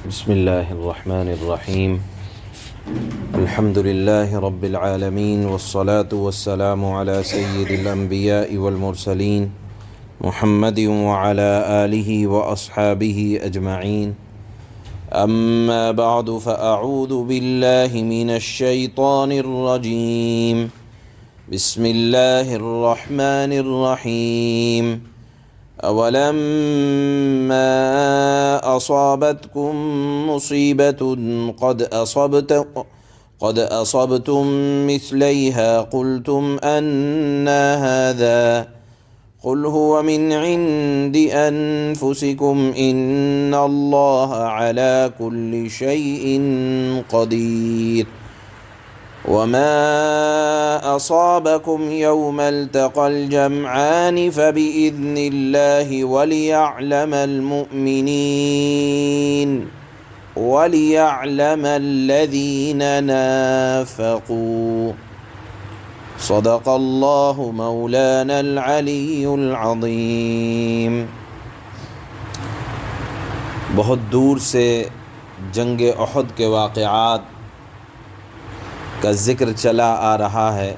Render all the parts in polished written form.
بسم الله الرحمن الرحيم. الحمد لله رب العالمين، والصلاة والسلام على سيد الأنبياء والمرسلين محمد وعلى آله وأصحابه أجمعين. أما بعد، فأعوذ بالله من الشيطان الرجيم. بسم الله الرحمن الرحيم. أولما أصابتكم مصيبة قد أصبتم مثليها قلتم أنى هذا قل هو من عند أنفسكم إن الله على كل شيء قدير. وما أصابكم يوم التقى الجمعان فبإذن الله وليعلم الذين نافقوا. صدق اللہ مولانا العلی العظیم. بہت دور سے جنگ احد کے واقعات کا ذکر چلا آ رہا ہے،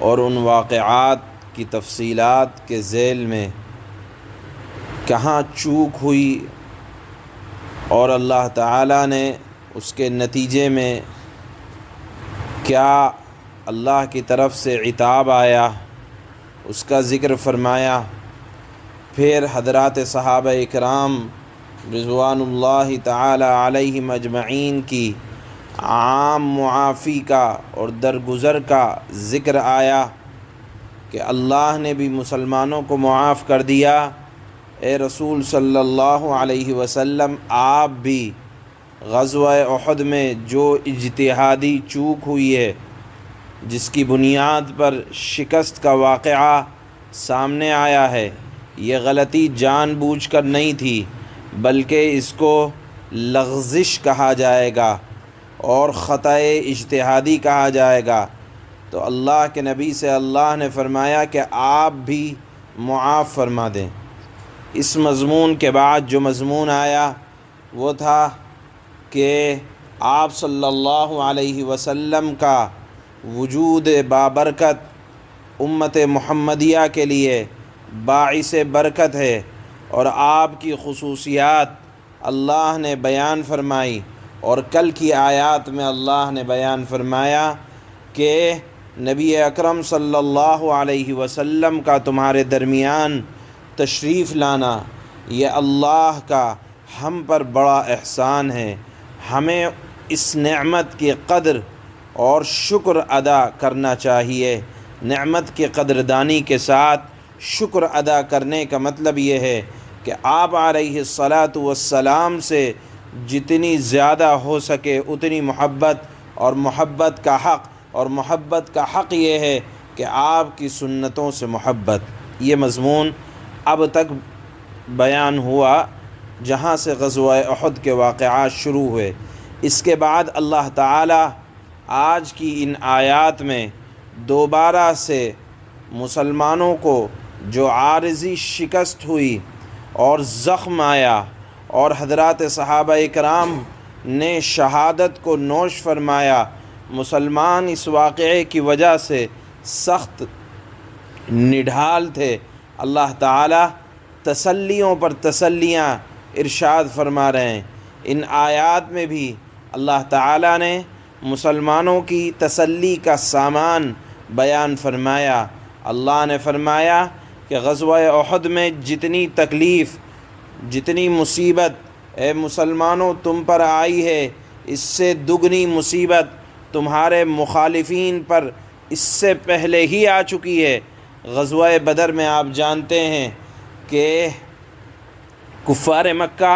اور ان واقعات کی تفصیلات کے ذیل میں کہاں چوک ہوئی اور اللہ تعالیٰ نے اس کے نتیجے میں کیا اللہ کی طرف سے عتاب آیا، اس کا ذکر فرمایا. پھر حضرات صحابہ اکرام رضوان اللہ تعالی علیہم اجمعین کی عام معافی کا اور درگزر کا ذکر آیا کہ اللہ نے بھی مسلمانوں کو معاف کر دیا. اے رسول صلی اللہ علیہ وسلم، آپ بھی غزوہ احد میں جو اجتہادی چوک ہوئی ہے، جس کی بنیاد پر شکست کا واقعہ سامنے آیا ہے، یہ غلطی جان بوجھ کر نہیں تھی، بلکہ اس کو لغزش کہا جائے گا اور خطأ اجتہادی کہا جائے گا. تو اللہ کے نبی سے اللہ نے فرمایا کہ آپ بھی معاف فرما دیں. اس مضمون کے بعد جو مضمون آیا وہ تھا کہ آپ صلی اللہ علیہ وسلم کا وجود بابرکت امت محمدیہ کے لیے باعث برکت ہے، اور آپ کی خصوصیات اللہ نے بیان فرمائی. اور کل کی آیات میں اللہ نے بیان فرمایا کہ نبی اکرم صلی اللہ علیہ وسلم کا تمہارے درمیان تشریف لانا یہ اللہ کا ہم پر بڑا احسان ہے. ہمیں اس نعمت کی قدر اور شکر ادا کرنا چاہیے. نعمت کی قدردانی کے ساتھ شکر ادا کرنے کا مطلب یہ ہے کہ آپ علیہ الصلاۃ والسلام سے جتنی زیادہ ہو سکے اتنی محبت، اور محبت کا حق یہ ہے کہ آپ کی سنتوں سے محبت. یہ مضمون اب تک بیان ہوا جہاں سے غزوہ احد کے واقعات شروع ہوئے. اس کے بعد اللہ تعالی آج کی ان آیات میں دوبارہ سے مسلمانوں کو جو عارضی شکست ہوئی اور زخم آیا، اور حضرات صحابہ اکرام نے شہادت کو نوش فرمایا، مسلمان اس واقعے کی وجہ سے سخت نڈھال تھے. اللہ تعالیٰ تسلیوں پر تسلیاں ارشاد فرما رہے ہیں. ان آیات میں بھی اللہ تعالیٰ نے مسلمانوں کی تسلی کا سامان بیان فرمایا. اللہ نے فرمایا کہ غزوہ احد میں جتنی تکلیف، جتنی مصیبت اے مسلمانوں تم پر آئی ہے، اس سے دگنی مصیبت تمہارے مخالفین پر اس سے پہلے ہی آ چکی ہے. غزوہ بدر میں آپ جانتے ہیں کہ کفار مکہ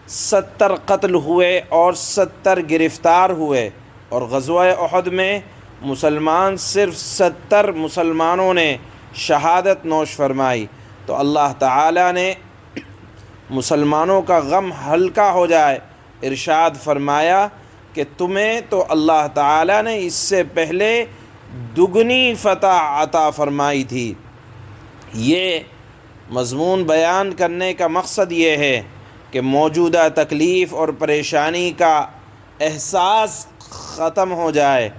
70 قتل ہوئے اور 70 گرفتار ہوئے، اور غزوہ احد میں مسلمان صرف 70 مسلمانوں نے شہادت نوش فرمائی. تو اللہ تعالیٰ نے مسلمانوں کا غم ہلکا ہو جائے ارشاد فرمایا کہ تمہیں تو اللہ تعالیٰ نے اس سے پہلے دگنی فتح عطا فرمائی تھی. یہ مضمون بیان کرنے کا مقصد یہ ہے کہ موجودہ تکلیف اور پریشانی کا احساس ختم ہو جائے،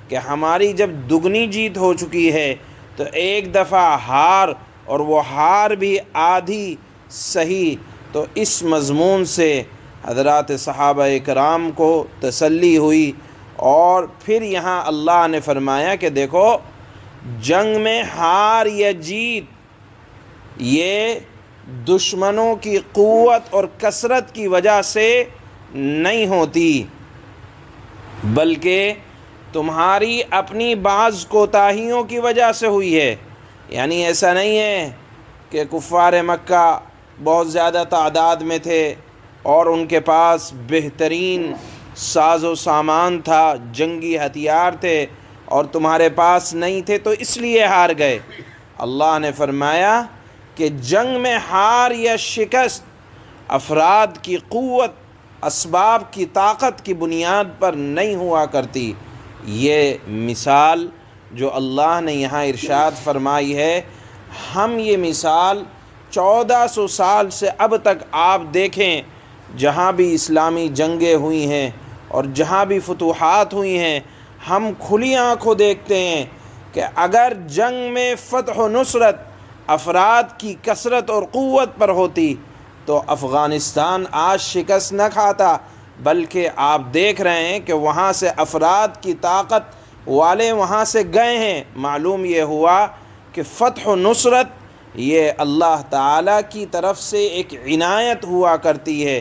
کہ ہماری جب دگنی جیت ہو چکی ہے تو ایک دفعہ ہار، اور وہ ہار بھی آدھی صحیح۔ تو اس مضمون سے حضرات صحابہ کرام کو تسلی ہوئی، اور پھر یہاں اللہ نے فرمایا کہ دیکھو، جنگ میں ہار یا جیت یہ دشمنوں کی قوت اور کثرت کی وجہ سے نہیں ہوتی، بلکہ تمہاری اپنی بعض کوتاہیوں کی وجہ سے ہوئی ہے۔ یعنی ایسا نہیں ہے کہ کفار مکہ بہت زیادہ تعداد میں تھے اور ان کے پاس بہترین ساز و سامان تھا، جنگی ہتھیار تھے، اور تمہارے پاس نہیں تھے تو اس لیے ہار گئے۔ اللہ نے فرمایا کہ جنگ میں ہار یا شکست افراد کی قوت، اسباب کی طاقت کی بنیاد پر نہیں ہوا کرتی۔ یہ مثال جو اللہ نے یہاں ارشاد فرمائی ہے، ہم یہ مثال 1400 سال سے اب تک آپ دیکھیں، جہاں بھی اسلامی جنگیں ہوئی ہیں اور جہاں بھی فتوحات ہوئی ہیں، ہم کھلی آنکھوں دیکھتے ہیں کہ اگر جنگ میں فتح و نصرت افراد کی کثرت اور قوت پر ہوتی تو افغانستان آج شکست نہ کھاتا، بلکہ آپ دیکھ رہے ہیں کہ وہاں سے افراد کی طاقت والے وہاں سے گئے ہیں۔ معلوم یہ ہوا کہ فتح و نصرت یہ اللہ تعالیٰ کی طرف سے ایک عنایت ہوا کرتی ہے۔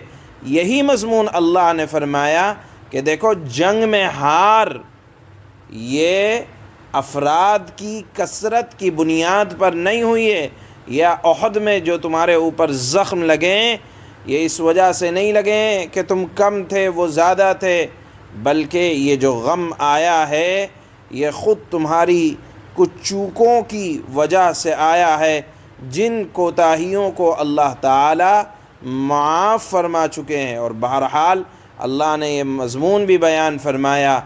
یہی مضمون اللہ نے فرمایا کہ دیکھو، جنگ میں ہار یہ افراد کی کثرت کی بنیاد پر نہیں ہوئی ہے، یا احد میں جو تمہارے اوپر زخم لگیں یہ اس وجہ سے نہیں لگیں کہ تم کم تھے وہ زیادہ تھے، بلکہ یہ جو غم آیا ہے یہ خود تمہاری کچھ چوکوں کی وجہ سے آیا ہے، جن کوتاہیوں کو اللہ تعالی معاف فرما چکے ہیں۔ اور بہرحال اللہ نے یہ مضمون بھی بیان فرمایا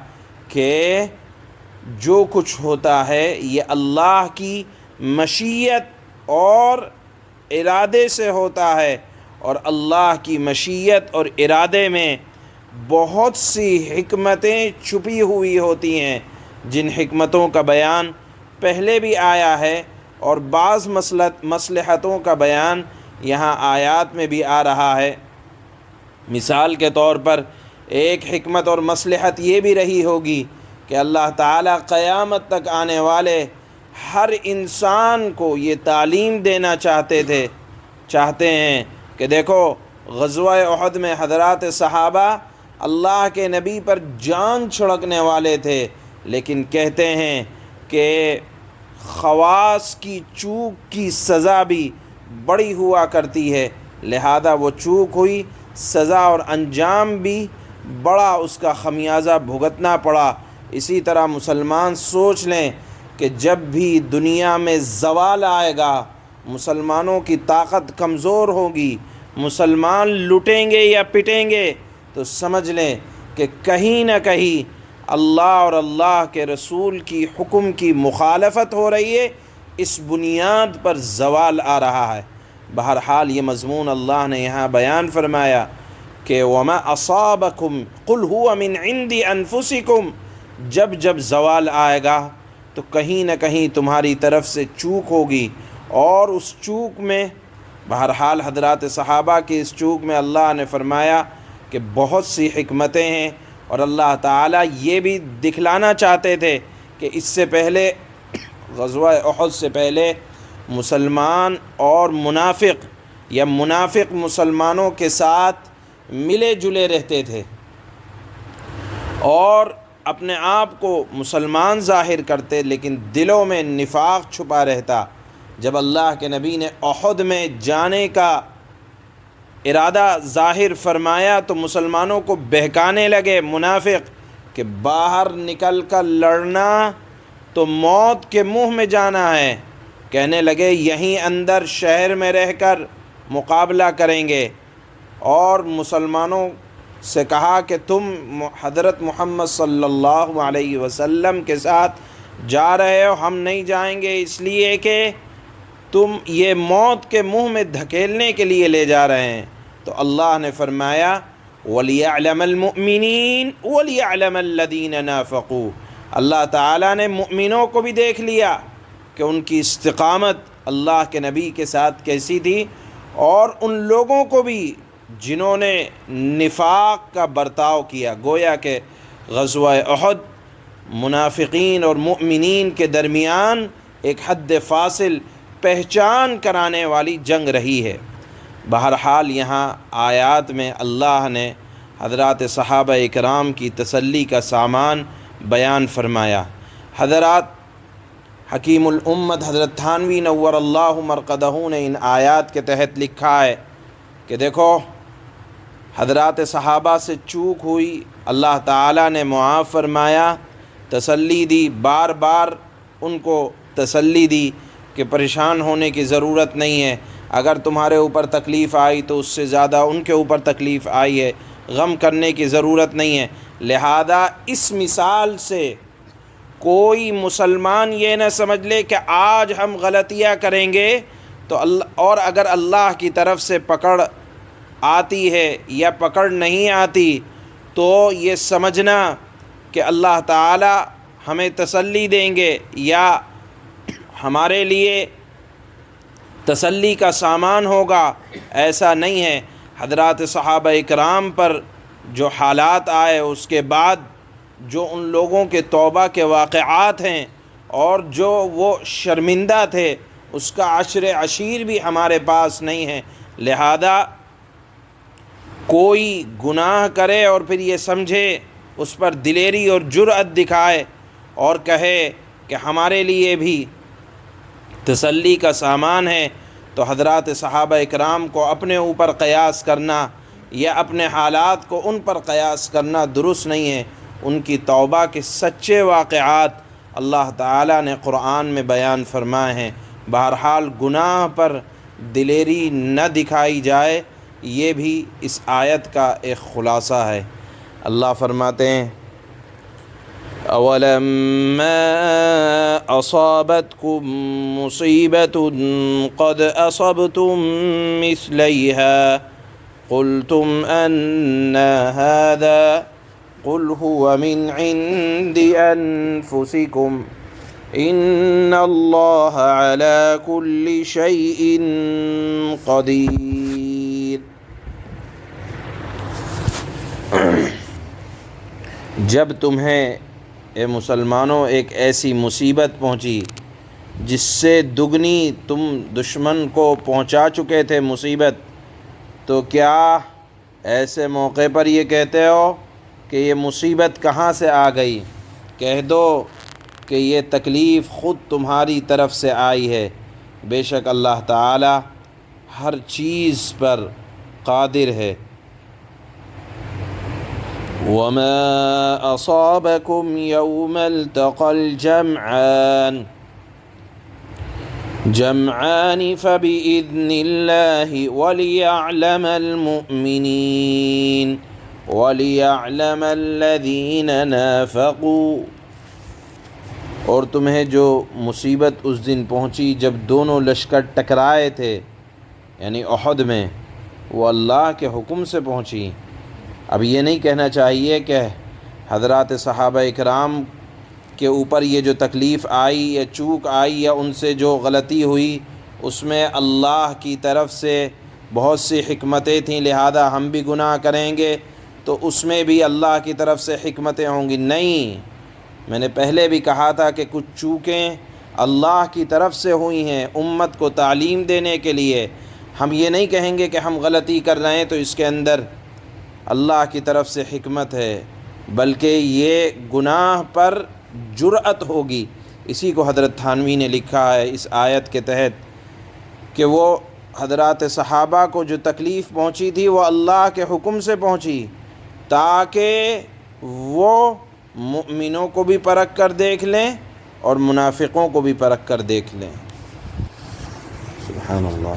کہ جو کچھ ہوتا ہے یہ اللہ کی مشیت اور ارادے سے ہوتا ہے، اور اللہ کی مشیت اور ارادے میں بہت سی حکمتیں چھپی ہوئی ہوتی ہیں، جن حکمتوں کا بیان پہلے بھی آیا ہے، اور بعض مصلحتوں کا بیان یہاں آیات میں بھی آ رہا ہے۔ مثال کے طور پر ایک حکمت اور مصلحت یہ بھی رہی ہوگی کہ اللہ تعالیٰ قیامت تک آنے والے ہر انسان کو یہ تعلیم دینا چاہتے ہیں کہ دیکھو، غزوہ احد میں حضرات صحابہ اللہ کے نبی پر جان چھڑکنے والے تھے، لیکن کہتے ہیں کہ خواص کی چوک کی سزا بھی بڑی ہوا کرتی ہے، لہذا وہ چوک ہوئی، سزا اور انجام بھی بڑا اس کا خمیازہ بھگتنا پڑا۔ اسی طرح مسلمان سوچ لیں کہ جب بھی دنیا میں زوال آئے گا، مسلمانوں کی طاقت کمزور ہوگی، مسلمان لٹیں گے یا پٹیں گے، تو سمجھ لیں کہ کہیں نہ کہیں اللہ اور اللہ کے رسول کی حکم کی مخالفت ہو رہی ہے، اس بنیاد پر زوال آ رہا ہے۔ بہرحال یہ مضمون اللہ نے یہاں بیان فرمایا کہ وَمَا أَصَابَكُمْ قُلْ هُوَ مِنْ عِنْدِ أَنفُسِكُمْ، جب زوال آئے گا تو کہیں نہ کہیں تمہاری طرف سے چوک ہوگی، اور اس چوک میں بہرحال حضرات صحابہ کی اس چوک میں اللہ نے فرمایا کہ بہت سی حکمتیں ہیں، اور اللہ تعالیٰ یہ بھی دکھلانا چاہتے تھے کہ اس سے پہلے غزوہ احد سے پہلے مسلمان اور منافق یا منافق مسلمانوں کے ساتھ ملے جلے رہتے تھے اور اپنے آپ کو مسلمان ظاہر کرتے، لیکن دلوں میں نفاق چھپا رہتا۔ جب اللہ کے نبی نے احد میں جانے کا ارادہ ظاہر فرمایا تو مسلمانوں کو بہکانے لگے منافق کہ باہر نکل کر لڑنا تو موت کے منہ میں جانا ہے، کہنے لگے یہیں اندر شہر میں رہ کر مقابلہ کریں گے، اور مسلمانوں سے کہا کہ تم حضرت محمد صلی اللہ علیہ وسلم کے ساتھ جا رہے ہو، ہم نہیں جائیں گے، اس لیے کہ تم یہ موت کے منہ میں دھکیلنے کے لیے لے جا رہے ہیں۔ تو اللہ نے فرمایا وَلِيَعْلَمَ الْمُؤْمِنِينَ وَلِيَعْلَمَ الَّذِينَ نَافَقُوا، اللہ تعالیٰ نے مؤمنوں کو بھی دیکھ لیا کہ ان کی استقامت اللہ کے نبی کے ساتھ کیسی تھی، اور ان لوگوں کو بھی جنہوں نے نفاق کا برتاؤ کیا۔ گویا کہ غزوہ احد منافقین اور مؤمنین کے درمیان ایک حد فاصل پہچان کرانے والی جنگ رہی ہے۔ بہرحال یہاں آیات میں اللہ نے حضرات صحابہ اکرام کی تسلی کا سامان بیان فرمایا۔ حضرات حکیم الامت حضرت تھانوی نور اللہ مرقدہ نے ان آیات کے تحت لکھا ہے کہ دیکھو حضرات صحابہ سے چوک ہوئی، اللہ تعالیٰ نے معاف فرمایا، تسلی دی، بار بار ان کو تسلی دی کہ پریشان ہونے کی ضرورت نہیں ہے، اگر تمہارے اوپر تکلیف آئی تو اس سے زیادہ ان کے اوپر تکلیف آئی ہے، غم کرنے کی ضرورت نہیں ہے۔ لہذا اس مثال سے کوئی مسلمان یہ نہ سمجھ لے کہ آج ہم غلطیاں کریں گے تو اور اگر اللہ کی طرف سے پکڑ آتی ہے یا پکڑ نہیں آتی تو یہ سمجھنا کہ اللہ تعالی ہمیں تسلی دیں گے یا ہمارے لیے تسلی کا سامان ہوگا، ایسا نہیں ہے۔ حضرات صحابہ اکرام پر جو حالات آئے اس کے بعد جو ان لوگوں کے توبہ کے واقعات ہیں اور جو وہ شرمندہ تھے اس کا عشر عشیر بھی ہمارے پاس نہیں ہے۔ لہذا کوئی گناہ کرے اور پھر یہ سمجھے، اس پر دلیری اور جرأت دکھائے اور کہے کہ ہمارے لیے بھی تسلی کا سامان ہے، تو حضرات صحابہ اکرام کو اپنے اوپر قیاس کرنا یا اپنے حالات کو ان پر قیاس کرنا درست نہیں ہے۔ ان کی توبہ کے سچے واقعات اللہ تعالیٰ نے قرآن میں بیان فرمائے ہیں۔ بہرحال گناہ پر دلیری نہ دکھائی جائے، یہ بھی اس آیت کا ایک خلاصہ ہے۔ اللہ فرماتے ہیں أَوَلَمَّا أَصَابَتْكُم مُّصِيبَةٌ قَدْ أَصَبْتُم مِّثْلَيْهَا قُلْتُمْ أَنَّىٰ هَٰذَا قُلْ هُوَ مِنْ عِندِ أَنفُسِكُمْ إِنَّ اللَّهَ عَلَىٰ كُلِّ شَيْءٍ قَدِيرٌ۔ جب تمہیں اے مسلمانوں ایک ایسی مصیبت پہنچی جس سے دگنی تم دشمن کو پہنچا چکے تھے مصیبت، تو کیا ایسے موقع پر یہ کہتے ہو کہ یہ مصیبت کہاں سے آ گئی؟ کہہ دو کہ یہ تکلیف خود تمہاری طرف سے آئی ہے۔ بے شک اللہ تعالی ہر چیز پر قادر ہے۔ وَمَا أَصَابَكُمْ يَوْمَ الْتَقَى الْجَمْعَانِ فَبِإِذْنِ اللَّهِ وَلِيَعْلَمَ الْمُؤْمِنِينَ وَلِيَعْلَمَ الَّذِينَ نَافَقُوا۔ اور تمہیں جو مصیبت اس دن پہنچی جب دونوں لشکر ٹکرائے تھے، یعنی احد میں، وہ اللہ کے حکم سے پہنچی۔ اب یہ نہیں کہنا چاہیے کہ حضرات صحابہ اکرام کے اوپر یہ جو تکلیف آئی یا چوک آئی یا ان سے جو غلطی ہوئی اس میں اللہ کی طرف سے بہت سی حکمتیں تھیں، لہذا ہم بھی گناہ کریں گے تو اس میں بھی اللہ کی طرف سے حکمتیں ہوں گی۔ نہیں، میں نے پہلے بھی کہا تھا کہ کچھ چوکیں اللہ کی طرف سے ہوئی ہیں امت کو تعلیم دینے کے لیے۔ ہم یہ نہیں کہیں گے کہ ہم غلطی کر رہے ہیں تو اس کے اندر اللہ کی طرف سے حکمت ہے، بلکہ یہ گناہ پر جرأت ہوگی۔ اسی کو حضرت تھانوی نے لکھا ہے اس آیت کے تحت کہ وہ حضرات صحابہ کو جو تکلیف پہنچی تھی وہ اللہ کے حکم سے پہنچی تاکہ وہ مؤمنوں کو بھی پرکھ کر دیکھ لیں اور منافقوں کو بھی پرکھ کر دیکھ لیں۔ سبحان اللہ۔